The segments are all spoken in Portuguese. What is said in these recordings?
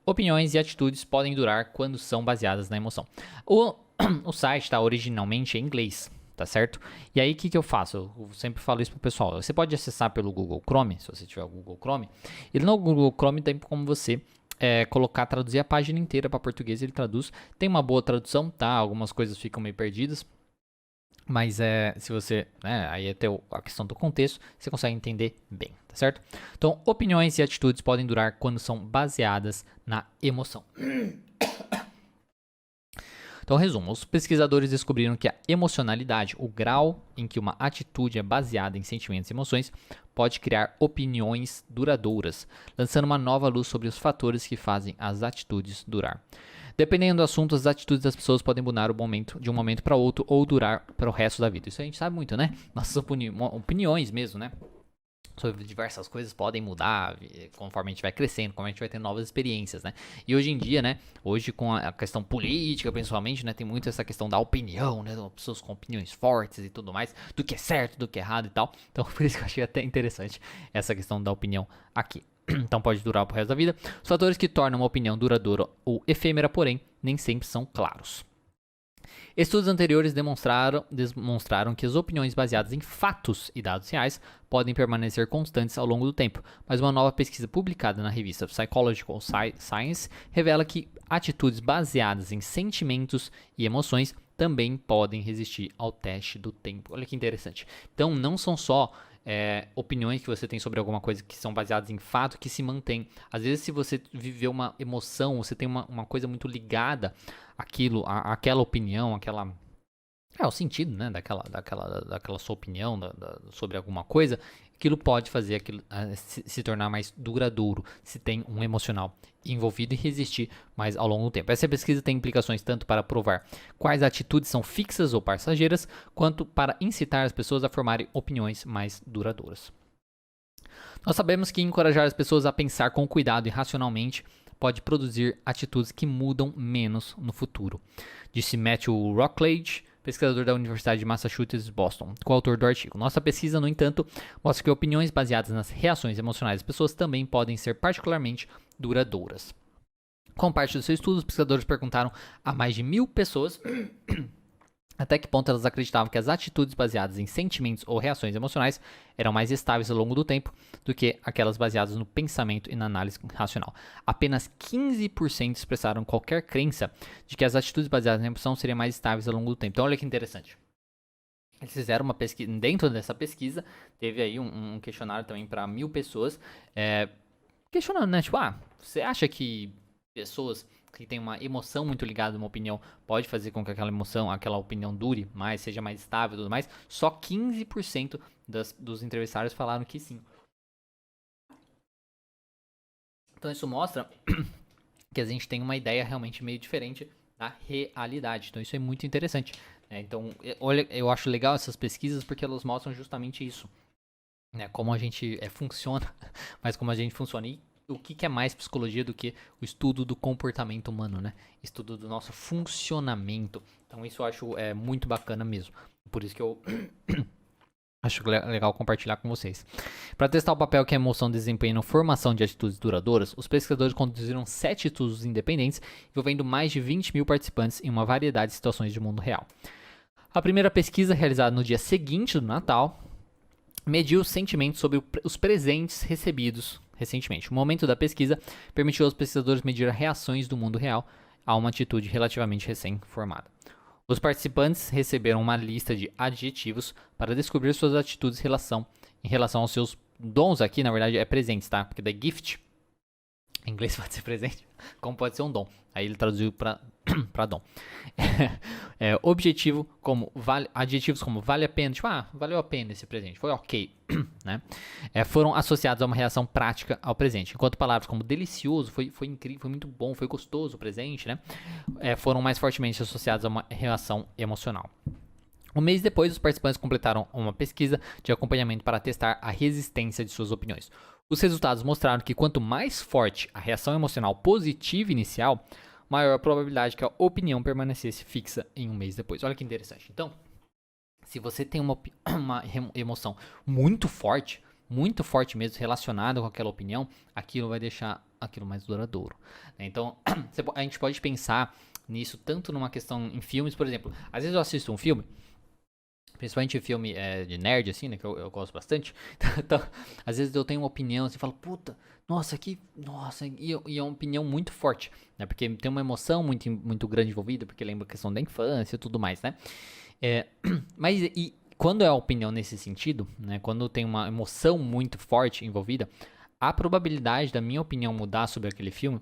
Opiniões e atitudes podem durar quando são baseadas na emoção. O site está originalmente em inglês, tá certo? E aí o que eu faço? Eu sempre falo isso pro pessoal. Você pode acessar pelo Google Chrome, se você tiver o Google Chrome. E no Google Chrome tem como você traduzir a página inteira para português, ele traduz. Tem uma boa tradução, tá? Algumas coisas ficam meio perdidas. Mas se você, aí até a questão do contexto, você consegue entender bem, tá certo? Então, opiniões e atitudes podem durar quando são baseadas na emoção. Então, resumo, os pesquisadores descobriram que a emocionalidade, o grau em que uma atitude é baseada em sentimentos e emoções, pode criar opiniões duradouras, lançando uma nova luz sobre os fatores que fazem as atitudes durar. Dependendo do assunto, as atitudes das pessoas podem mudar de um momento para outro ou durar para o resto da vida. Isso a gente sabe muito, né? Nossas opiniões mesmo, né? Sobre diversas coisas podem mudar conforme a gente vai crescendo, conforme a gente vai tendo novas experiências, né? E hoje em dia, né? Hoje com a questão política, principalmente, né? Tem muito essa questão da opinião, né? Pessoas com opiniões fortes e tudo mais, do que é certo, do que é errado e tal. Então, por isso que eu achei até interessante essa questão da opinião aqui. Então pode durar pro resto da vida. Os fatores que tornam uma opinião duradoura ou efêmera, porém, nem sempre são claros. Estudos anteriores demonstraram que as opiniões baseadas em fatos e dados reais podem permanecer constantes ao longo do tempo, mas uma nova pesquisa publicada na revista Psychological Science revela que atitudes baseadas em sentimentos e emoções também podem resistir ao teste do tempo. Olha que interessante. Então, não são só opiniões que você tem sobre alguma coisa que são baseadas em fato que se mantém. Às vezes, se você viveu uma emoção, você tem uma coisa muito ligada àquilo, àquela opinião, aquela... o sentido, né, daquela sua opinião sobre alguma coisa, aquilo pode fazer aquilo se tornar mais duradouro, se tem um emocional envolvido e resistir mais ao longo do tempo. Essa pesquisa tem implicações tanto para provar quais atitudes são fixas ou passageiras, quanto para incitar as pessoas a formarem opiniões mais duradouras. Nós sabemos que encorajar as pessoas a pensar com cuidado e racionalmente pode produzir atitudes que mudam menos no futuro, disse Matthew Rockledge, pesquisador da Universidade de Massachusetts, Boston, coautor do artigo. Nossa pesquisa, no entanto, mostra que opiniões baseadas nas reações emocionais das pessoas também podem ser particularmente duradouras. Com parte do seu estudo, os pesquisadores perguntaram a mais de 1.000 pessoas até que ponto elas acreditavam que as atitudes baseadas em sentimentos ou reações emocionais eram mais estáveis ao longo do tempo do que aquelas baseadas no pensamento e na análise racional. Apenas 15% expressaram qualquer crença de que as atitudes baseadas na emoção seriam mais estáveis ao longo do tempo. Então, olha que interessante. Eles fizeram uma pesquisa, dentro dessa pesquisa, teve aí um questionário também para 1.000 pessoas, questionando, né? Tipo, você acha que pessoas que têm uma emoção muito ligada a uma opinião pode fazer com que aquela emoção, aquela opinião dure mais, seja mais estável e tudo mais? Só 15% dos entrevistados falaram que sim. Então isso mostra que a gente tem uma ideia realmente meio diferente da realidade. Então isso é muito interessante. Então, olha, eu acho legal essas pesquisas porque elas mostram justamente isso. Como a gente funciona, mas como a gente funciona. E o que é mais psicologia do que o estudo do comportamento humano, né? Estudo do nosso funcionamento. Então isso eu acho muito bacana mesmo. Por isso que eu acho legal compartilhar com vocês. Para testar o papel que a emoção desempenha na formação de atitudes duradouras, os pesquisadores conduziram 7 estudos independentes envolvendo mais de 20.000 participantes em uma variedade de situações de mundo real. A primeira pesquisa, realizada no dia seguinte do Natal, mediu os sentimentos sobre os presentes recebidos recentemente. O momento da pesquisa permitiu aos pesquisadores medir as reações do mundo real a uma atitude relativamente recém-formada. Os participantes receberam uma lista de adjetivos para descobrir suas atitudes em relação aos seus dons. Aqui, na verdade, é presentes, tá? Porque da gift, em inglês pode ser presente, como pode ser um dom. Aí ele traduziu para dom. Adjetivos como vale a pena, tipo, valeu a pena esse presente, foi ok, né? Foram associados a uma reação prática ao presente, enquanto palavras como delicioso, foi incrível, foi muito bom, foi gostoso o presente, né? Foram mais fortemente associados a uma reação emocional. Um mês depois, os participantes completaram uma pesquisa de acompanhamento para testar a resistência de suas opiniões. Os resultados mostraram que quanto mais forte a reação emocional positiva inicial, maior a probabilidade que a opinião permanecesse fixa em um mês depois. Olha que interessante. Então, se você tem uma emoção muito forte mesmo relacionada com aquela opinião, aquilo vai deixar aquilo mais duradouro. Né? Então, a gente pode pensar nisso tanto numa questão em filmes, por exemplo. Às vezes eu assisto um filme, principalmente filme de nerd, assim, né, que eu gosto bastante. Então, às vezes eu tenho uma opinião, assim, falo, puta, nossa, e é uma opinião muito forte, né, porque tem uma emoção muito grande envolvida, porque lembra a questão da infância e tudo mais, né. Mas e quando é a opinião nesse sentido, né, quando tem uma emoção muito forte envolvida, a probabilidade da minha opinião mudar sobre aquele filme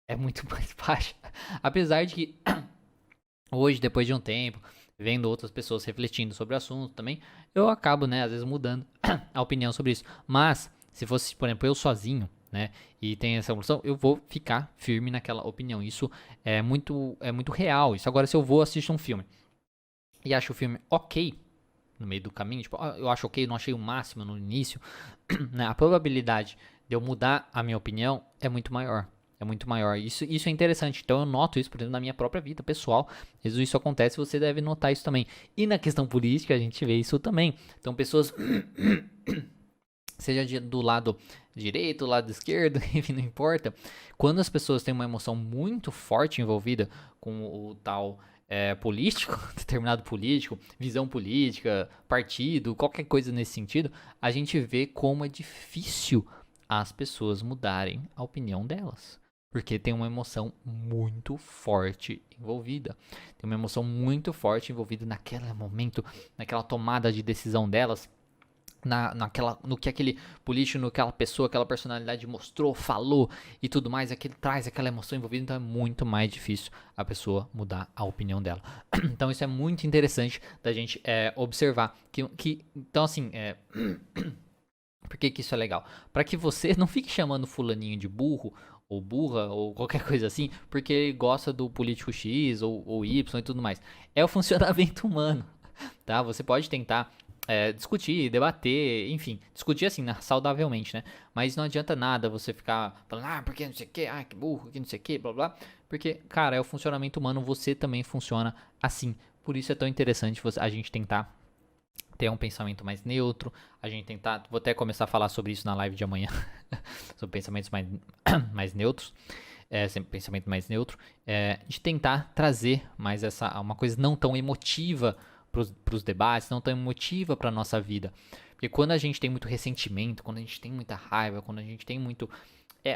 é muito mais baixa. Apesar de que hoje, depois de um tempo, vendo outras pessoas refletindo sobre o assunto também, eu acabo, né, às vezes mudando a opinião sobre isso. Mas, se fosse, por exemplo, eu sozinho, né, e tem essa evolução, eu vou ficar firme naquela opinião. Isso é muito real. Isso agora, se eu vou assistir um filme e acho o filme ok, no meio do caminho, tipo, eu acho ok, não achei o máximo no início, né, a probabilidade de eu mudar a minha opinião é muito maior. É muito maior. Isso é interessante. Então eu noto isso, por exemplo, na minha própria vida pessoal. Às vezes isso acontece, você deve notar isso também. E na questão política, a gente vê isso também. Então pessoas, seja do lado direito, do lado esquerdo, enfim, não importa. Quando as pessoas têm uma emoção muito forte envolvida com o tal político, determinado político, visão política, partido, qualquer coisa nesse sentido, a gente vê como é difícil as pessoas mudarem a opinião delas. Porque tem uma emoção muito forte envolvida. Tem uma emoção muito forte envolvida naquele momento, naquela tomada de decisão delas, no que aquele político, no que aquela pessoa, aquela personalidade mostrou, falou e tudo mais, traz aquela emoção envolvida, então é muito mais difícil a pessoa mudar a opinião dela. Então isso é muito interessante da gente observar. Então assim, por que isso é legal? Para que você não fique chamando fulaninho de burro, ou burra, ou qualquer coisa assim, porque ele gosta do político X ou Y e tudo mais. É o funcionamento humano, tá? Você pode tentar discutir, debater, enfim, discutir assim, saudavelmente, né? Mas não adianta nada você ficar falando, porque não sei o que, que burro, que não sei o que, blá blá. Porque, cara, é o funcionamento humano, você também funciona assim. Por isso é tão interessante a gente tentar ter um pensamento mais neutro, a gente tentar, vou até começar a falar sobre isso na live de amanhã, sobre pensamentos mais neutros, sempre pensamento mais neutro, de tentar trazer mais uma coisa não tão emotiva para os debates, não tão emotiva para nossa vida, porque quando a gente tem muito ressentimento, quando a gente tem muita raiva, quando a gente tem muito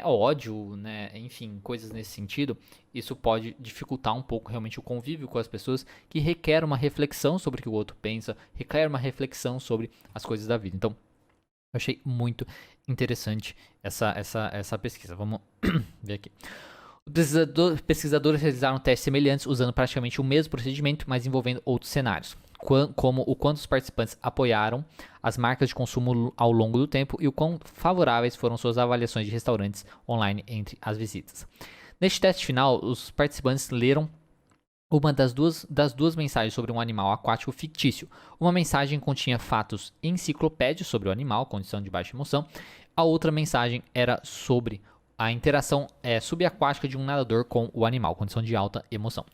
ódio, né? Enfim, coisas nesse sentido, isso pode dificultar um pouco realmente o convívio com as pessoas, que requer uma reflexão sobre o que o outro pensa, requer uma reflexão sobre as coisas da vida. Então, eu achei muito interessante essa pesquisa. Vamos ver aqui. Os pesquisadores realizaram testes semelhantes usando praticamente o mesmo procedimento, mas envolvendo outros cenários, como o quanto os participantes apoiaram as marcas de consumo ao longo do tempo e o quão favoráveis foram suas avaliações de restaurantes online entre as visitas. Neste teste final, os participantes leram uma das duas mensagens sobre um animal aquático fictício. Uma mensagem continha fatos enciclopédicos sobre o animal, condição de baixa emoção. A outra mensagem era sobre a interação subaquática de um nadador com o animal, condição de alta emoção.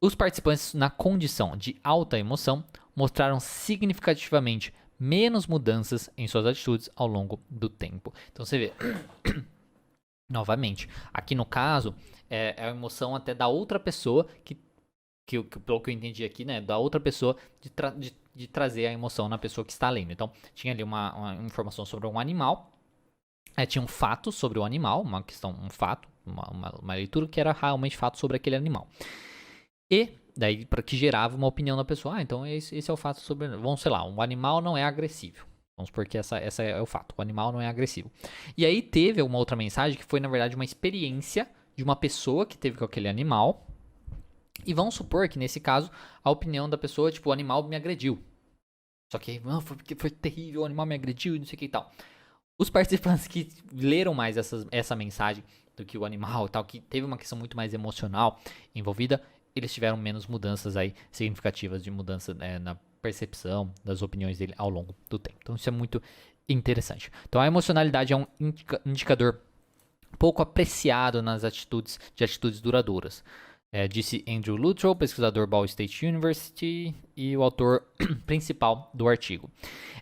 Os participantes na condição de alta emoção mostraram significativamente menos mudanças em suas atitudes ao longo do tempo. Então você vê, novamente, aqui no caso, é a emoção até da outra pessoa, pelo que eu entendi aqui, né, da outra pessoa de trazer a emoção na pessoa que está lendo. Então tinha ali uma informação sobre um animal, tinha um fato sobre o animal, um fato, uma leitura que era realmente fato sobre aquele animal. E daí, para que gerava uma opinião da pessoa, então esse é o fato sobre, vamos, sei lá, um animal não é agressivo. Vamos supor que essa é o fato, o animal não é agressivo. E aí teve uma outra mensagem que foi, na verdade, uma experiência de uma pessoa que teve com aquele animal. E vamos supor que, nesse caso, a opinião da pessoa, tipo, o animal me agrediu. Só que, foi terrível, o animal me agrediu e não sei o que e tal. Os participantes que leram mais essa mensagem do que o animal e tal, que teve uma questão muito mais emocional envolvida, eles tiveram menos mudanças aí significativas de mudança na percepção das opiniões dele ao longo do tempo. Então isso é muito interessante. Então a emocionalidade é um indicador pouco apreciado nas atitudes duradouras. Disse Andrew Luttrell, pesquisador Ball State University e o autor principal do artigo.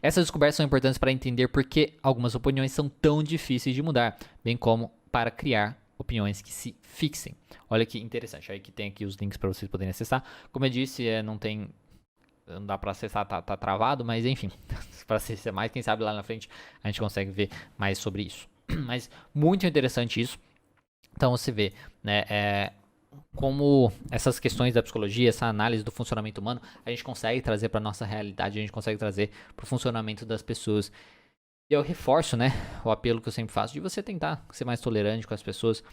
Essas descobertas são importantes para entender por que algumas opiniões são tão difíceis de mudar, bem como para criar opiniões que se fixem. Olha que interessante, aí que tem aqui os links para vocês poderem acessar. Como eu disse, não dá para acessar, tá travado, mas enfim, para acessar mais, quem sabe lá na frente a gente consegue ver mais sobre isso. Mas muito interessante isso. Então você vê, né, como essas questões da psicologia, essa análise do funcionamento humano, a gente consegue trazer para nossa realidade, a gente consegue trazer para o funcionamento das pessoas. E eu reforço, né, o apelo que eu sempre faço de você tentar ser mais tolerante com as pessoas,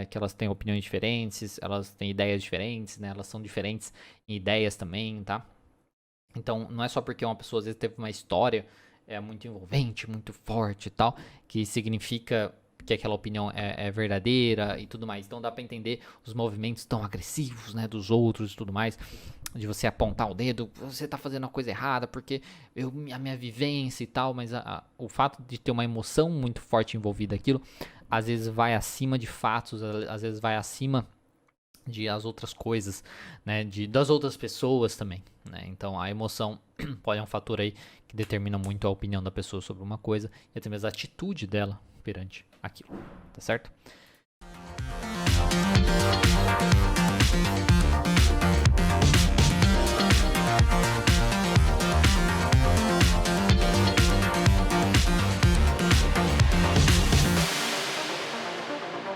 que elas têm opiniões diferentes, elas têm ideias diferentes, né, elas são diferentes em ideias também, tá? Então, não é só porque uma pessoa às vezes teve uma história muito envolvente, muito forte e tal, que significa que aquela opinião é verdadeira e tudo mais. Então dá pra entender os movimentos tão agressivos, né, dos outros e tudo mais, de você apontar o dedo, você tá fazendo a coisa errada porque a minha vivência e tal, mas o fato de ter uma emoção muito forte envolvida aquilo, às vezes vai acima de fatos, às vezes vai acima de as outras coisas, né, das outras pessoas também, né? Então a emoção pode ser um fator aí que determina muito a opinião da pessoa sobre uma coisa e até mesmo a atitude dela perante aquilo, tá certo?